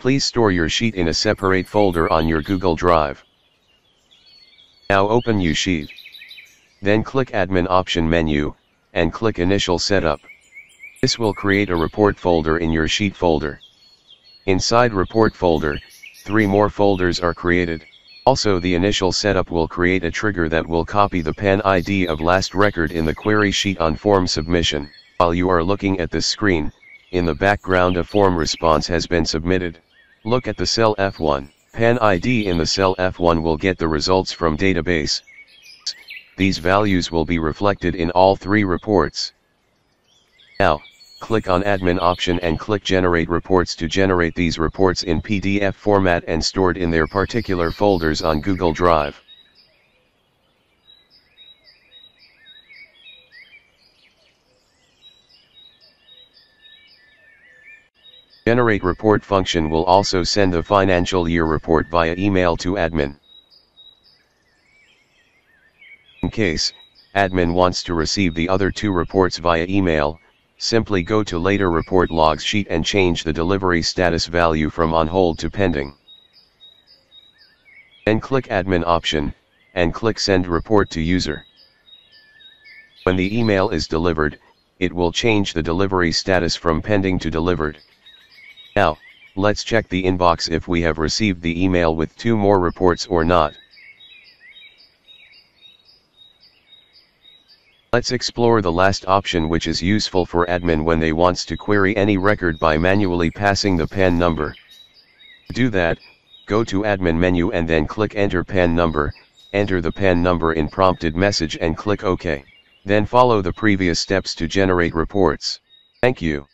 Please store your sheet in a separate folder on your Google Drive. Now open your sheet. Then click Admin option menu, and click Initial Setup. This will create a report folder in your sheet folder. Inside report folder, 3 more folders are created. Also, the initial setup will create a trigger that will copy the PAN ID of last record in the query sheet on form submission. While you are looking at this screen, in the background a form response has been submitted. Look at the cell F1. PAN ID in the cell F1 will get the results from database. These values will be reflected in all 3 reports. Now, click on Admin option and click Generate Reports to generate these reports in PDF format and stored in their particular folders on Google Drive. Generate Report function will also send the financial year report via email to admin. In case admin wants to receive the other 2 reports via email, simply go to Later Report Logs sheet and change the delivery status value from On Hold to Pending. Then click Admin option, and click Send Report to User. When the email is delivered, it will change the delivery status from pending to delivered. Now, let's check the inbox if we have received the email with 2 more reports or not. Let's explore the last option, which is useful for admin when they wants to query any record by manually passing the PAN number. To do that, go to Admin menu and then click Enter PAN number, enter the PAN number in prompted message and click OK. Then follow the previous steps to generate reports. Thank you.